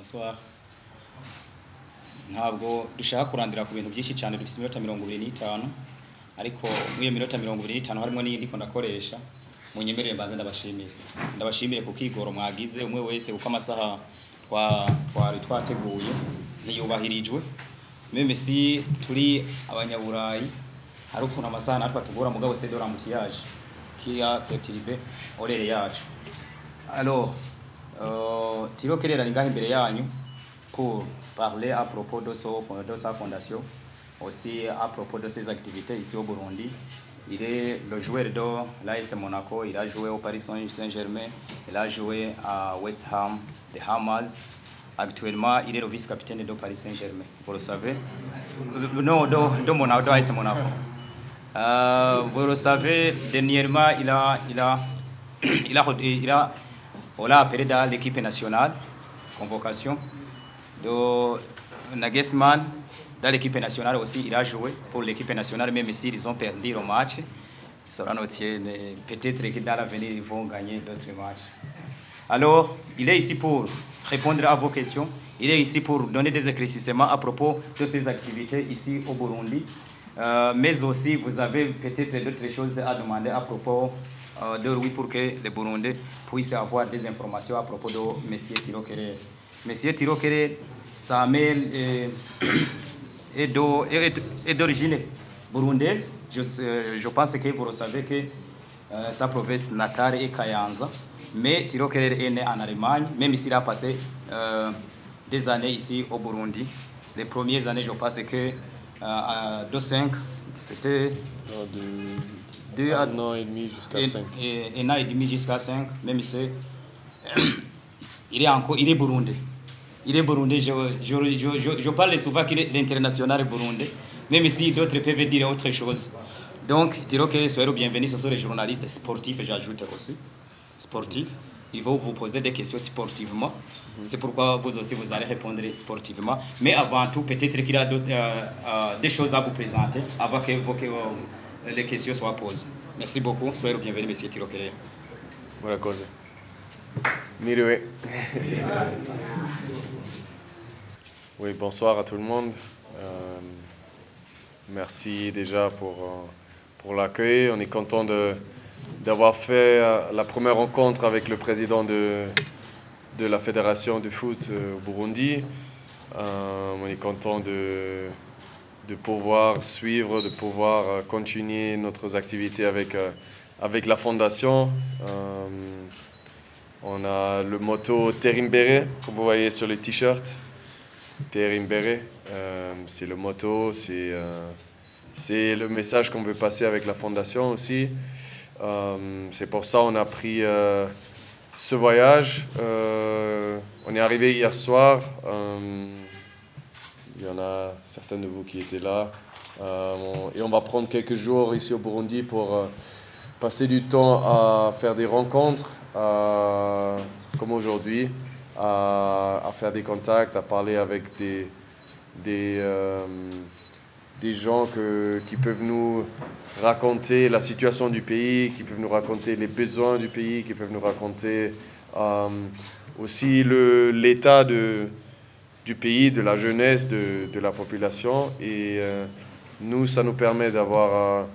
Bonsoir. Ntabwo dushaka kurandira ku bintu byinshi cyane, dufite iminota 25 ariko muri minota 25 harimo n'indi ko ndakoresha. Munyemerere mbanze ndabashimire ku kigoro mwagize umwe wese uko amasaha twari twateguye ntiyubahirijwe. Meme si turi abanyaburayi hari ukuntu amasaha natwe tugora mugabo c'est de l'embouteillage qui a perturbé orere yacu. Alors Thilo Kerera ni ngaho imbere yanyu pour parler à propos de sa fondation, aussi à propos de ses activités ici au Burundi. Il est le joueur de l'AS Monaco, il a joué au Paris Saint-Germain, il a joué à West Ham, the Hammers. Actuellement, il est le vice-capitaine de Paris Saint-Germain, vous le savez. Non, de Monaco, de l'AS Monaco. Vous le savez, dernièrement, on l'a appelé dans l'équipe nationale, convocation. De Nagelsmann, dans l'équipe nationale aussi, il a joué pour l'équipe nationale, même s'ils ont perdu le match. Peut-être que dans l'avenir, ils vont gagner d'autres matchs. Alors, il est ici pour répondre à vos questions. Il est ici pour donner des éclaircissements à propos de ses activités ici au Burundi. Mais aussi, vous avez peut-être d'autres choses à demander à propos de lui pour que les Burundais puissent avoir des informations à propos de M. Thilo Kerera. M. Thilo Kerera, sa mère est d'origine burundaise. Je pense que vous le savez que sa province natale est Kayanza. Mais Thilo Kerera est né en Allemagne, même s'il a passé des années ici au Burundi. Les premières années, je pense que de 5, c'était... Un an et demi jusqu'à 5. Un an et demi jusqu'à 5, même si il est burundais. Il est burundais, je parle souvent qu'il est l'international burundais, même si d'autres peuvent dire autre chose. Donc, Thilo Kerera, soyez le bienvenu, ce sont les journalistes sportifs, j'ajoute aussi, sportifs. Ils vont vous poser des questions sportivement. C'est pourquoi vous aussi, vous allez répondre sportivement. Mais avant tout, peut-être qu'il y a des choses à vous présenter avant que les questions soient posées. Merci beaucoup. Soyez le bienvenu, M. Thilo Kerera. Buona cosa. Miriwe. Oui, bonsoir à tout le monde. Merci déjà pour l'accueil. On est content d'avoir fait la première rencontre avec le président de la Fédération de foot au Burundi. On est content de pouvoir suivre, de pouvoir continuer notre activité avec la fondation. On a le motto Terimbere, comme vous voyez sur les t-shirts. Terimbere, c'est le motto, c'est le message qu'on veut passer avec la fondation aussi. C'est pour ça qu'on a pris ce voyage. On est arrivé hier soir. Il y en a certains de vous qui étaient là. Et on va prendre quelques jours ici au Burundi pour passer du temps à faire des rencontres, comme aujourd'hui, à faire des contacts, à parler avec des gens qui peuvent nous raconter la situation du pays, qui peuvent nous raconter les besoins du pays, qui peuvent nous raconter aussi l'état du pays, de la jeunesse, de la population. Et nous, ça nous permet d'avoir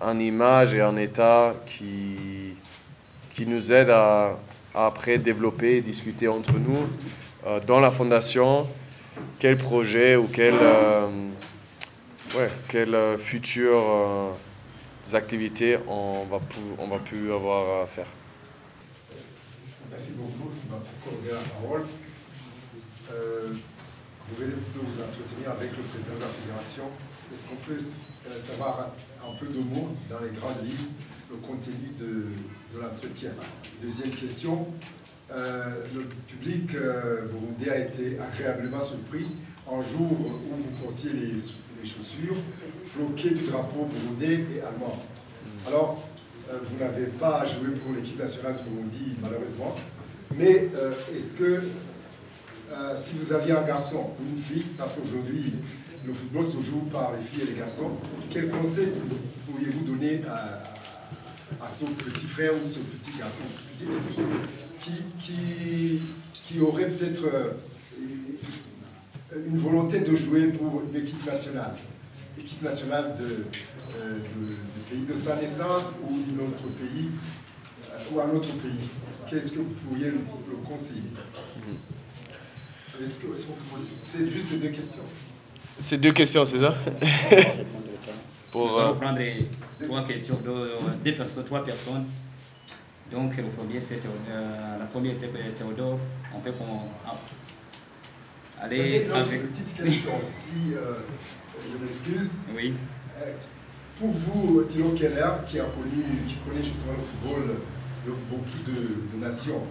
une image et un état qui nous aide à après développer et discuter entre nous dans la fondation quel projet ou quelle future activités on va plus avoir à faire. Merci beaucoup. On va accorder la parole. Vous venez de vous entretenir avec le président de la fédération. Est-ce qu'on peut savoir un peu de mots dans les grandes lignes, le contenu de l'entretien? Deuxième question, le public burundais a été agréablement surpris un jour où vous portiez les chaussures floquées du drapeau burundais et allemand. Alors, vous n'avez pas joué pour l'équipe nationale du Burundi, malheureusement, mais est-ce que si vous aviez un garçon ou une fille, parce qu'aujourd'hui le football se joue par les filles et les garçons, quel conseil pourriez-vous donner à son petit frère ou son petit garçon, qui aurait peut-être une volonté de jouer pour l'équipe nationale du pays de sa naissance ou d'un autre pays, ou un autre pays. Qu'est-ce que vous pourriez le conseiller? C'est juste deux questions. C'est deux questions, c'est ça? Nous allons prendre trois questions trois personnes. Donc le premier c'est la première c'est Théodore. On peut aller avec une petite question, si je m'excuse. Oui. Pour vous, Thilo Keller, qui connaît justement le football de beaucoup de nations,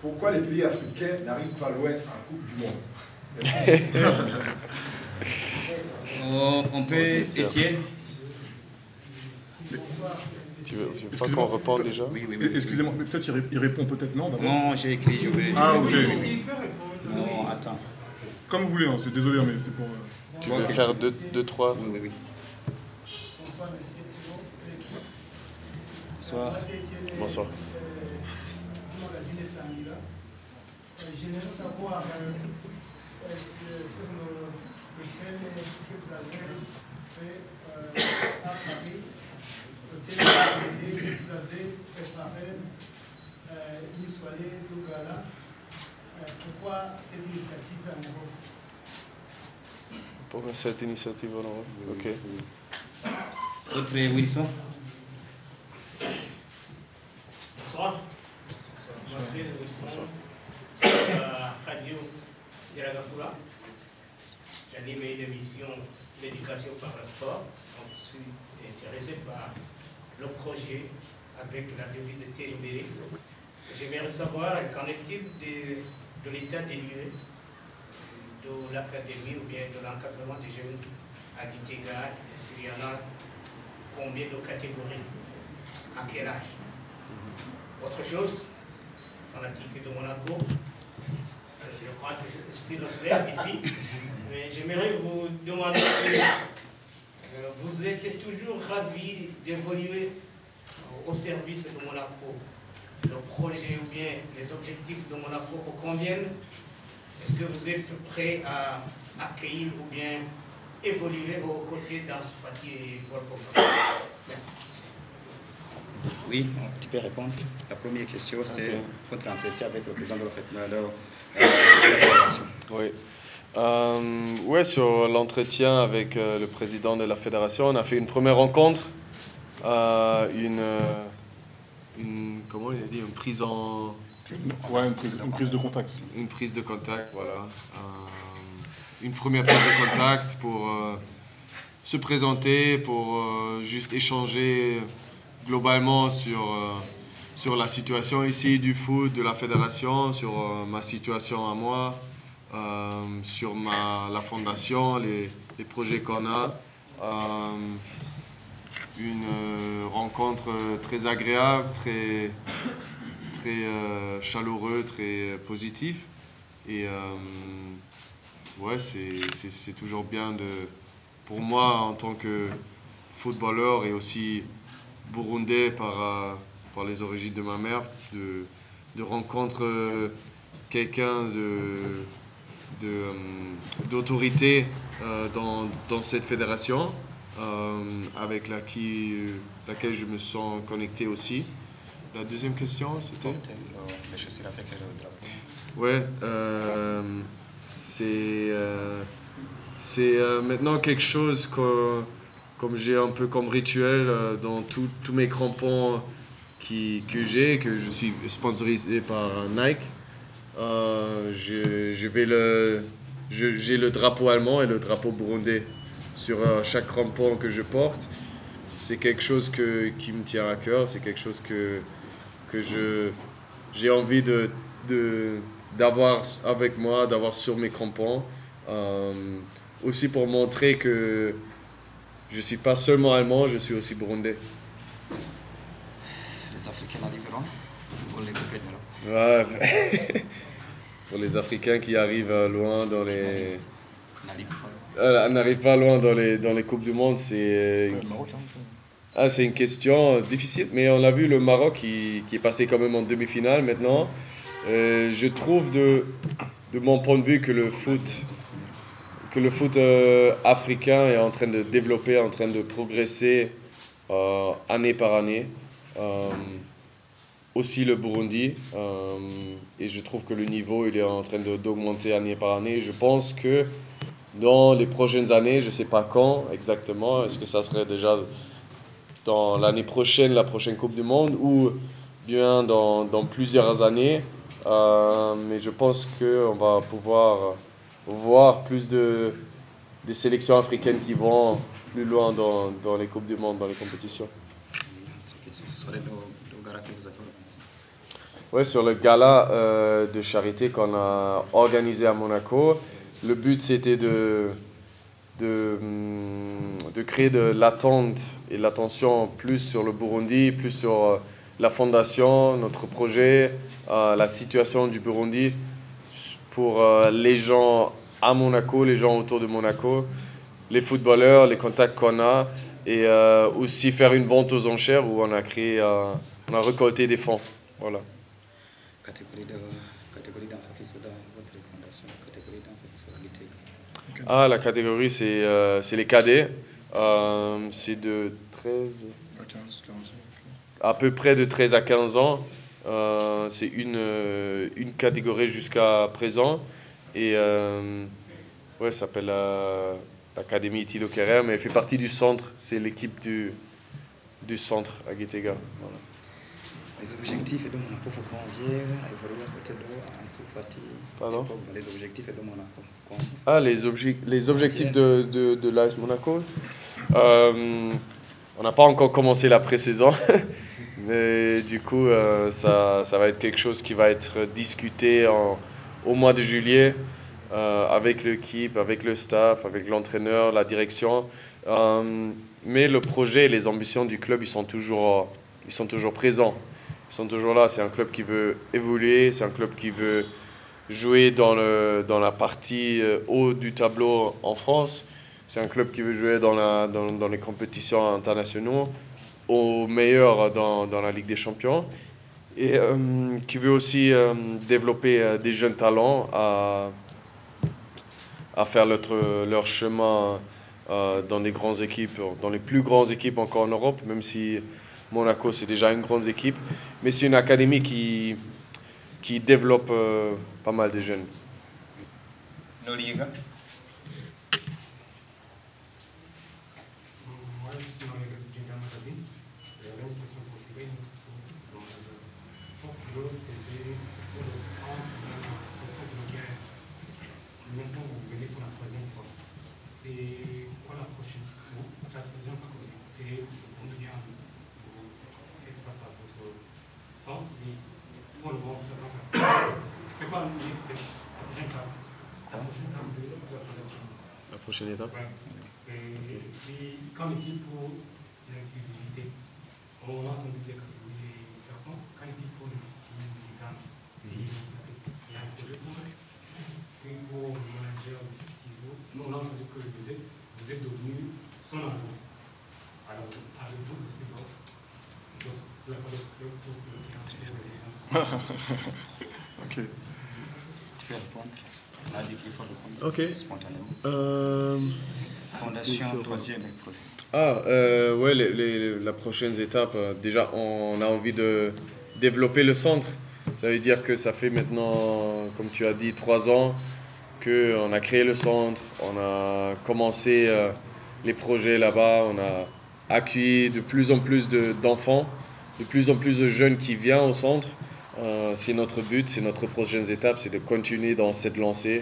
pourquoi les pays africains n'arrivent pas loin en Coupe du Monde? On peut, Étienne. Tu veux pas qu'on réponde déjà? Oui. Excusez-moi, mais peut-être il répond, peut-être non d'abord. Non, j'ai écrit, je vais. Ah, ok. Non, attends. Comme vous voulez, hein, désolé, mais c'était pour... Tu veux faire deux, trois? Oui. Bonsoir. Bonsoir. J'aimerais savoir sur le thème que vous avez fait à Paris, le thème que vous avez préparé, l'Issoalé, Lugala. Pourquoi cette initiative en Europe? Pourquoi cette initiative en Europe? Ok. Autre Wilson. Bonsoir. Je m'appelle Wilson. Radio Yaragakura. J'anime une émission d'éducation par le sport. Donc, je suis intéressé par le projet avec la devise Télémérique. J'aimerais savoir qu'en est-il de l'état des lieux de l'académie ou bien de l'encadrement des jeunes à Gitega. Est-ce qu'il y en a combien de catégories? À quel âge? Autre chose, fanatique de Monaco. Je crois que je suis le seul ici, mais j'aimerais vous demander, vous êtes toujours ravi d'évoluer au service de Monaco. Le projet ou bien les objectifs de Monaco vous conviennent? Est-ce que vous êtes prêt à accueillir ou bien évoluer aux côtés d'Ansu Fati et Paul Pogba? Merci. Oui, tu peux répondre. La première question, c'est votre entretien avec le président de la fédération. Oui. Ouais, sur l'entretien avec le président de la fédération, on a fait une première rencontre, comment il a dit, une prise en... Ouais, une prise de contact. Une prise de contact, voilà. Une première prise de contact pour se présenter, pour juste échanger globalement sur la situation ici du foot, de la fédération, sur ma situation à moi, sur la fondation, les projets qu'on a. Une rencontre très agréable, très chaleureux, très positif. Et ouais, c'est toujours bien pour moi en tant que footballeur et aussi burundais par les origines de ma mère, de rencontrer quelqu'un d'autorité dans cette fédération, avec laquelle je me sens connecté aussi. La deuxième question, c'était? Ouais, c'est maintenant quelque chose comme j'ai un peu comme rituel dans tous mes crampons que je suis sponsorisé par Nike. J'ai le drapeau allemand et le drapeau burundais sur chaque crampon que je porte. C'est quelque chose qui me tient à cœur, c'est quelque chose que j'ai envie d'avoir avec moi, d'avoir sur mes crampons. Aussi pour montrer que je ne suis pas seulement allemand, je suis aussi burundais. Les Africains sont différents pour les compétitions. Ouais. Pour les Africains qui arrivent loin dans les... n'arrivent pas loin dans les Coupes du Monde, c'est une question difficile. Mais on l'a vu, le Maroc qui est passé quand même en demi-finale maintenant. Je trouve de de mon point de vue que le foot africain est en train de développer, en train de progresser année par année. Aussi le Burundi. Et je trouve que le niveau il est en train d'augmenter année par année. Je pense que dans les prochaines années, je ne sais pas quand exactement, est-ce que ça serait déjà dans l'année prochaine, la prochaine Coupe du Monde, ou bien dans plusieurs années. Mais je pense qu'on va pouvoir voir plus des sélections africaines qui vont plus loin dans les Coupes du Monde, dans les compétitions. Ouais, sur le gala de charité qu'on a organisé à Monaco, le but c'était de créer de l'attente et l'attention plus sur le Burundi, plus sur la fondation, notre projet, la situation du Burundi pour les gens à Monaco, les gens autour de Monaco, les footballeurs, les contacts qu'on a, et aussi faire une vente aux enchères où on a récolté des fonds. Voilà. Catégorie d'enfants dans votre fondation, catégorie d'enfants sur la Gitega. Ah, la catégorie, c'est les cadets. C'est de 13... à peu près de 13 à 15 ans. C'est une catégorie jusqu'à présent. Et ouais, ça s'appelle l'Académie Tilo Kerrer, mais elle fait partie du centre. C'est l'équipe du centre à Gitega. Voilà. Les objectifs de Monaco, faut convier à évoluer à côté de Ansu Fati. Pardon? Les objectifs de Monaco. Ah, les objectifs de l'AS Monaco. On n'a pas encore commencé la pré-saison, mais du coup, ça va être quelque chose qui va être discuté au mois de juillet avec l'équipe, avec le staff, avec l'entraîneur, la direction. Mais le projet et les ambitions du club, ils sont toujours présents. Ils sont toujours là. C'est un club qui veut évoluer, c'est un club qui veut jouer dans la partie haut du tableau en France. C'est un club qui veut jouer dans les compétitions internationales, au meilleur dans la Ligue des Champions, et qui veut aussi développer des jeunes talents à faire leur chemin dans des grandes équipes, dans les plus grandes équipes encore en Europe, même si Monaco c'est déjà une grande équipe, mais c'est une académie qui développe pas mal de jeunes. Noriega. Moi, je suis dans les Jinga Magazine. J'avais une question pour Thierry. Pour Thilo, c'était sur le centre de guerre. Maintenant, vous venez pour la troisième fois. C'est quoi la prochaine fois? C'est la troisième fois que vous écoutez le Burundien. Vous faites face à votre centre. Et pour le moment, vous savez pas. C'est quoi le next step? La prochaine étape? La prochaine étape de la fondation. La prochaine étape? Ouais. Et puis, qu'en est-il pour l'inclusivité? On a entendu dire que les personnes, qu'en est-il pour les filles, les femmes? Il y a un projet pour eux. Puis pour le manager du festival, nous on a entendu que vous êtes devenu son agent. Alors, avez-vous aussi d'autres Ok. Tu peux répondre. On a dit qu'il faut répondre. Ok. Spontanément. Fondation, troisième projet. Ouais, la prochaine étape, déjà on a envie de développer le centre. Ça veut dire que ça fait maintenant, comme tu as dit, 3 ans qu'on a créé le centre, on a commencé les projets là-bas, on a accueilli de plus en plus d'enfants, de plus en plus de jeunes qui viennent au centre. C'est notre but, c'est notre prochaine étape, c'est de continuer dans cette lancée.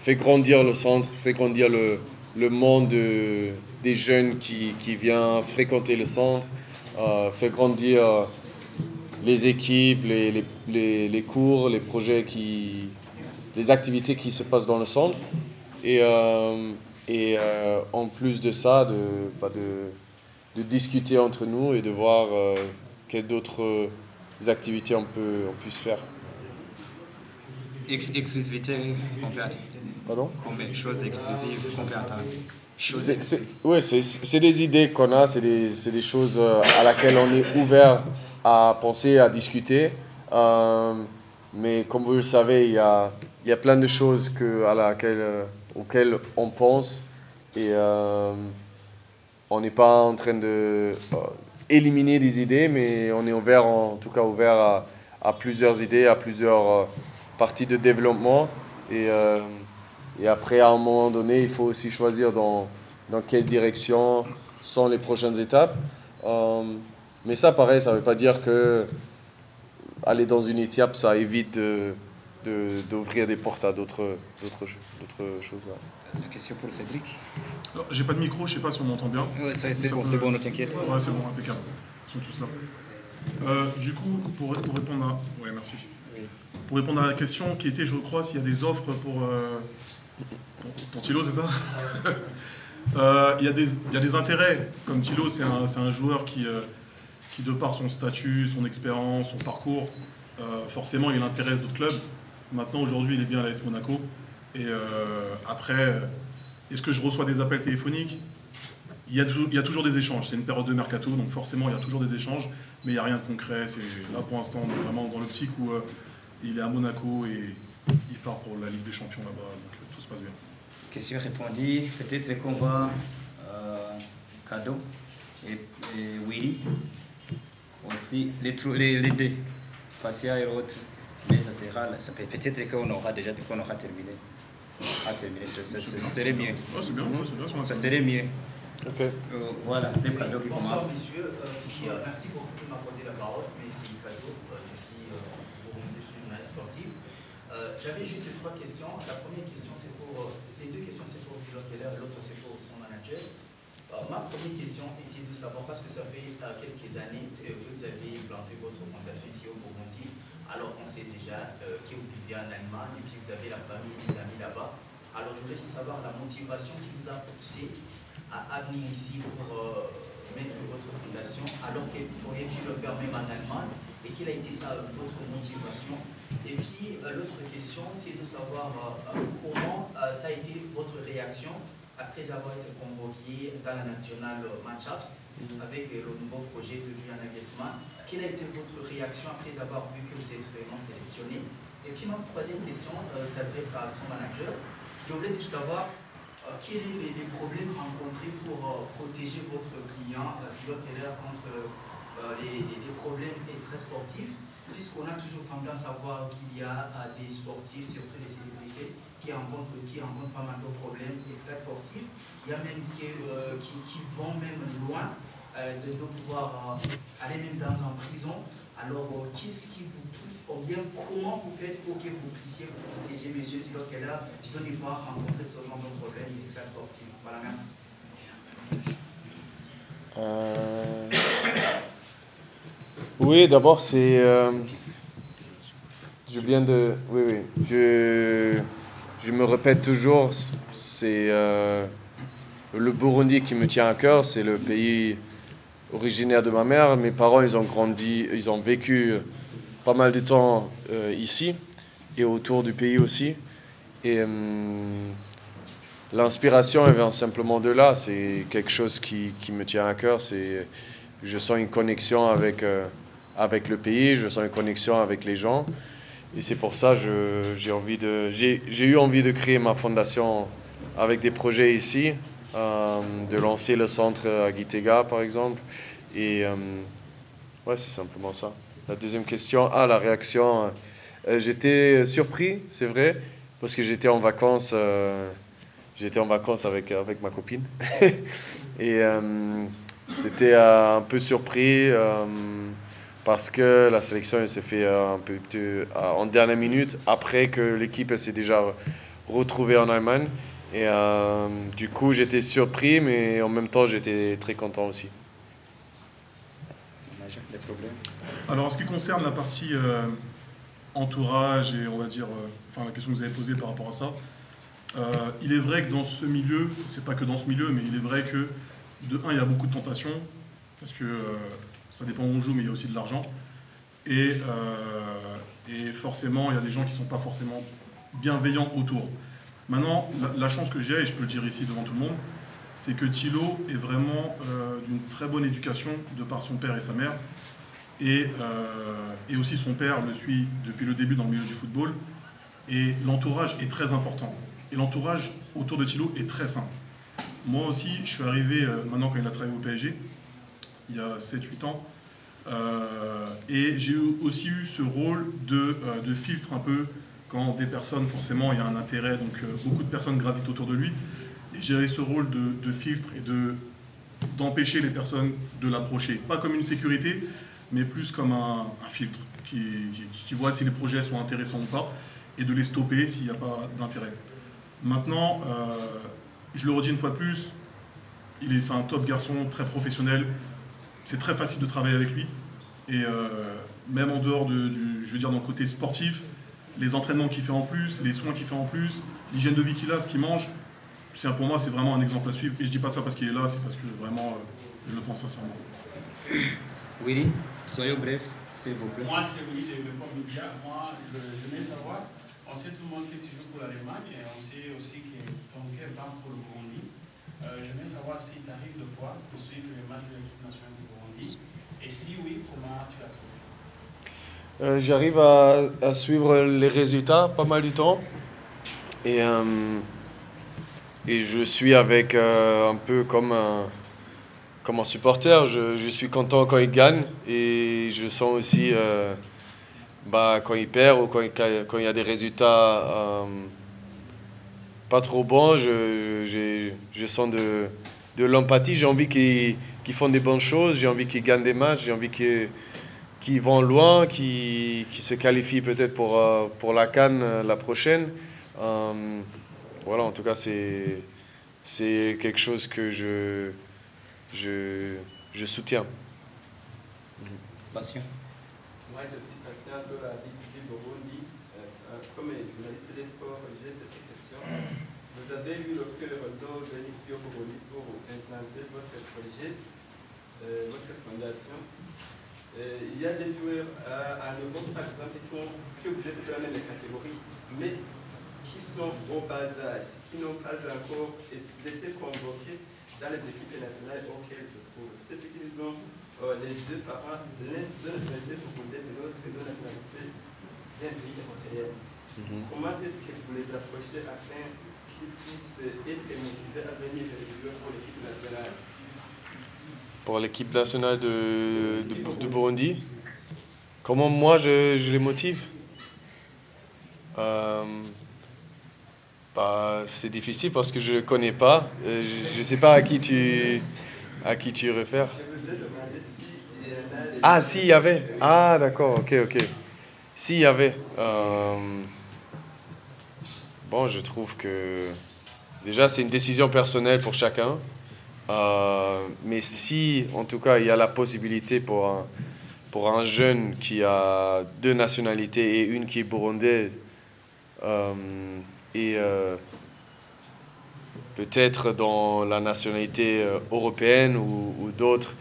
Fait grandir le centre, fait grandir le monde des jeunes qui viennent fréquenter le centre, fait grandir les équipes, les cours, les projets, les activités qui se passent dans le centre. Et en plus de ça, de discuter entre nous et de voir quelles d'autres activités on puisse faire. Exclusivité complète. Pardon? Combien de choses exclusives complètes? Oui, c'est des idées qu'on a, c'est des choses à laquelle on est ouvert à penser, à discuter. Mais comme vous le savez, il y a plein de choses auxquelles on pense. Et on n'est pas en train de éliminer des idées, mais on est ouvert, en tout cas ouvert à plusieurs idées, à plusieurs parties de développement. Et après, à un moment donné, il faut aussi choisir dans quelle direction sont les prochaines étapes. Mais ça, pareil, ça ne veut pas dire que aller dans une étape, ça évite d'ouvrir des portes à d'autres choses. Là. La question pour Cédric. J'ai pas de micro, je sais pas si on m'entend bien. Ouais, c'est bon, ne t'inquiète pas. Ouais, c'est bon, impeccable. Ils sont tous là. Du coup, pour répondre à... Ouais, merci. Oui. Pour répondre à la question qui était, je crois, s'il y a des offres pour Thilo, c'est ça? Il y a des intérêts. Comme Thilo, c'est un joueur qui, de par son statut, son expérience, son parcours, forcément, il intéresse d'autres clubs. Maintenant, aujourd'hui, il est bien à l'AS Monaco. Et après, est-ce que je reçois des appels téléphoniques? Il y a toujours des échanges. C'est une période de mercato, donc forcément, il y a toujours des échanges. Mais il n'y a rien de concret. Là, pour l'instant, on est vraiment dans l'optique où il est à Monaco et il part pour la Ligue des Champions là-bas. Donc tout se passe bien. Question répondue. Peut-être qu'on va Cadeau et Willy. Aussi, les deux. Fassia et l'autre. Mais ça sera, peut-être qu'on aura déjà terminé. Ça serait mieux. Oh, c'est bien, ça serait mieux. Okay. Voilà, c'est Cadeau qui commence. Bonsoir messieurs, merci beaucoup de m'accorder la parole, mais c'est Cadeau depuis je suis journaliste sportif. J'avais juste trois questions. La première question, les deux questions, c'est pour Thilo Keller, l'autre c'est pour son manager. Ma première question était de savoir, parce que ça fait quelques années que vous avez planté votre fondation ici au Burundi, alors on sait déjà que vous vivez en Allemagne et puis vous avez la famille et les amis là-bas. Alors je voulais savoir la motivation qui vous a poussé à venir ici pour mettre votre fondation, alors que vous auriez pu le faire même en Allemagne, et quelle a été votre motivation? Et puis l'autre question, c'est de savoir comment ça a été votre réaction après avoir été convoqué dans la nationale Mannschaft avec le nouveau projet de Julian Nagelsmann. Quelle a été votre réaction après avoir vu que vous êtes vraiment sélectionné? Et puis ma troisième question s'adresse à son manager. Je voulais savoir quels sont les problèmes rencontrés pour protéger votre client, Thilo Keller, contre les problèmes extra-sportifs, puisqu'on a toujours tendance à voir qu'il y a des sportifs, surtout les célébrités, qui rencontrent pas mal de problèmes extra-sportifs. Il y a même qui vont même loin de pouvoir aller même dans une prison. Alors, qu'est-ce qui vous pousse, ou bien comment vous faites pour que vous puissiez protéger M. Thilo Keller de devoir rencontrer ce genre de problème extra-sportif? Voilà, merci. Oui, d'abord, c'est... je viens de... Oui. Je me répète toujours, c'est le Burundi qui me tient à cœur, c'est le pays originaire de ma mère. Mes parents, ils ont vécu pas mal de temps ici et autour du pays aussi. Et l'inspiration, elle vient simplement de là. C'est quelque chose qui me tient à cœur. Je sens une connexion avec le pays, je sens une connexion avec les gens. Et c'est pour ça que j'ai eu envie de créer ma fondation avec des projets ici, de lancer le centre à Gitega par exemple. Et ouais, c'est simplement ça. La deuxième question, la réaction. J'étais surpris, c'est vrai, parce que j'étais en vacances avec ma copine. Et c'était un peu surpris parce que la sélection elle s'est fait un peu en dernière minute, après que l'équipe s'est déjà retrouvée en Allemagne. Et du coup, j'étais surpris, mais en même temps, j'étais très content aussi. Des problèmes. Alors, en ce qui concerne la partie entourage et on va dire, la question que vous avez posée par rapport à ça, il est vrai que dans ce milieu, c'est pas que dans ce milieu, mais il est vrai que de un, il y a beaucoup de tentations, parce que ça dépend où on joue, mais il y a aussi de l'argent. Et forcément, il y a des gens qui ne sont pas forcément bienveillants autour. Maintenant, la chance que j'ai, et je peux le dire ici devant tout le monde, c'est que Thilo est vraiment d'une très bonne éducation de par son père et sa mère. Et aussi son père le suit depuis le début dans le milieu du football. Et l'entourage est très important. Et l'entourage autour de Thilo est très sain. Moi aussi, je suis arrivé maintenant quand il a travaillé au PSG, il y a 7-8 ans. Et j'ai aussi eu ce rôle de filtre un peu quand des personnes, forcément, il y a un intérêt, donc beaucoup de personnes gravitent autour de lui. Et j'ai eu ce rôle de filtre et d'empêcher les personnes de l'approcher. Pas comme une sécurité, mais plus comme un filtre qui voit si les projets sont intéressants ou pas et de les stopper s'il n'y a pas d'intérêt. Maintenant, je le redis une fois de plus, c'est un top garçon, très professionnel. C'est très facile de travailler avec lui. Et même en dehors je veux dire, dans le côté sportif, les entraînements qu'il fait en plus, les soins qu'il fait en plus, l'hygiène de vie qu'il a, ce qu'il mange, pour moi, c'est vraiment un exemple à suivre. Et je dis pas ça parce qu'il est là, c'est parce que vraiment, je le pense sincèrement. Willy, soyez bref, s'il vous plaît. Moi, c'est Willy de Pop Media. Moi, je voulais savoir, on sait tout le monde que tu joues pour l'Allemagne et on sait aussi que ton cœur bat pour le Burundi. J'aimerais savoir si tu arrives de fois de suivre les matchs de l'équipe nationale du Burundi. Et si oui, comment tu l'as trouvé? J'arrive à suivre les résultats pas mal du temps. Et je suis avec un peu comme un supporter. Je suis content quand il gagne. Et je sens aussi quand il perd ou quand il y a des résultats pas trop bons. Je sens de l'empathie. J'ai envie qu'ils font des bonnes choses. J'ai envie qu'ils gagnent des matchs. J'ai envie qu'ils vont loin, qu'ils se qualifient peut-être pour la CAN la prochaine. Voilà, en tout cas, c'est quelque chose que je soutiens. Patient. Moi, je suis patient de la Ligue du Burundi. Comme journaliste des sports, j'ai cette question. Vous avez eu le cœur d'or de l'Ixio Burundi pour implanter votre projet, votre fondation. Il y a des joueurs à Europe, par exemple, que vous êtes dans les catégories, mais qui sont au bas âge, qui n'ont pas encore été convoqués dans les équipes nationales auxquelles ils se trouvent. Peut-être qu'ils ont les deux parents, l'un de nationalité burundaise et l'autre de nationalité d'un pays européen. Comment est-ce que vous les approchez afin qu'ils puissent être motivés à venir jouer pour l'équipe nationale? Pour l'équipe nationale de Burundi, comment moi je les motive? C'est difficile parce que je ne connais pas. Je ne sais pas à qui tu réfères. Je vous ai demandé s'il y en a des... Ah, s'il y avait. Ah, d'accord, ok. S'il y avait. Bon, je trouve que déjà c'est une décision personnelle pour chacun. Mais si, en tout cas, il y a la possibilité pour un jeune qui a deux nationalités et une qui est burundaise, et peut-être dans la nationalité européenne ou d'autres,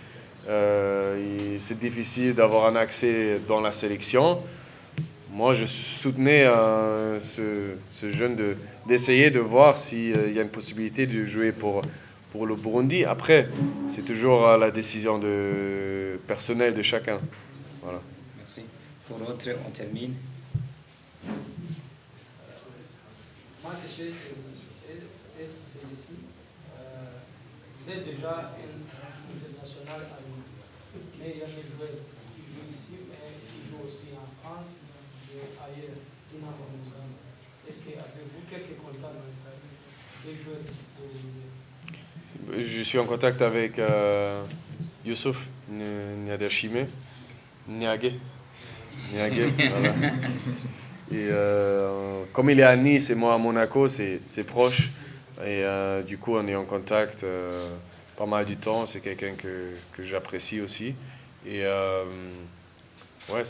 c'est difficile d'avoir un accès dans la sélection. Moi, je soutenais ce jeune d'essayer de voir s'il y a une possibilité de jouer pour le Burundi. Après, c'est toujours la décision personnelle de chacun. Voilà. Merci. Pour l'autre, on termine. Ma question est celle-ci. Vous êtes déjà un international à nous. Mais il y a des joueurs qui jouent ici, mais qui jouent aussi en France et ailleurs, qui n'ont pas besoin. Est-ce qu'avez-vous quelques contacts dans des joueurs Je suis en contact avec Youssouf Niadashime, Niagé, voilà. Et comme il est à Nice et moi à Monaco, c'est proche. Et du coup, on est en contact pas mal du temps. C'est quelqu'un que j'apprécie aussi. Et ouais,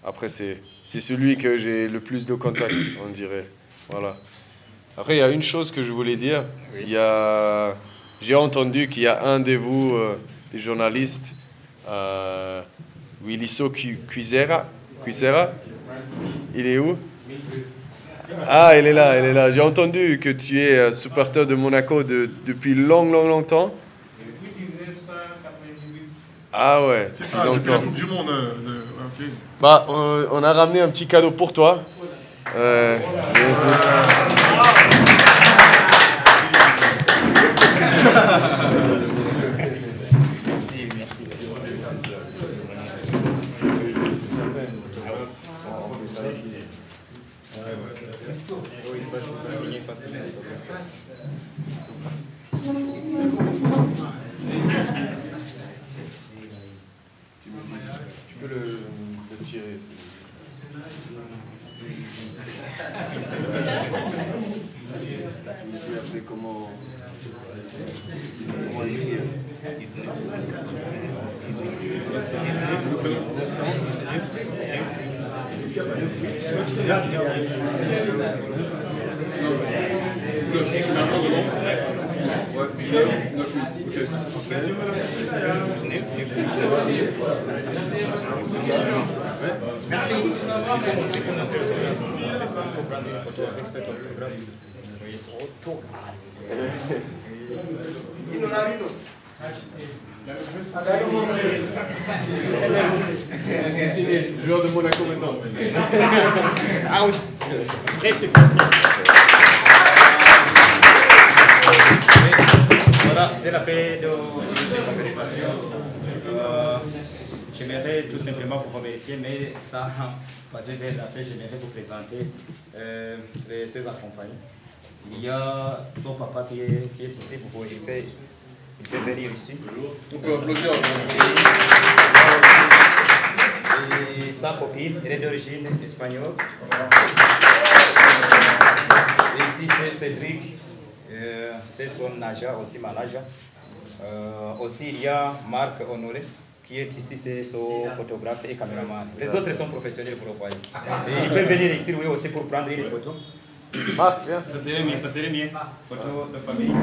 après, c'est celui que j'ai le plus de contact, on dirait. Voilà. Après, il y a une chose que je voulais dire. Oui. J'ai entendu qu'il y a un de vous, des journalistes, Williso Cuisera. Il est où? Ah, il est là. J'ai entendu que tu es supporter de Monaco depuis longtemps. Depuis 1998. Ah ouais, Ah, donc depuis la toi. Coupe du Monde. Ok. Bah, on a ramené un petit cadeau pour toi. Tu peux le tirer. Tu peux appeler comment écrire. Joueur de Monaco maintenant. Ah oui, après c'est voilà, c'est la fin de conversation. J'aimerais tout simplement vous remercier, mais sans passer vers la fin, j'aimerais vous présenter ses accompagnants. Il y a son papa qui est ici, vous pouvez il peut venir ici. On peut applaudir. Et sa copine, elle est d'origine espagnole. Et ici c'est Cédric, c'est son naja, aussi manager. Aussi il y a Marc Honoré, qui est ici, c'est son photographe et caméraman. Les autres sont professionnels, vous le voyez. Et il peut venir ici lui aussi pour prendre une photo. Marc, viens. Ça serait mieux. Photo de famille.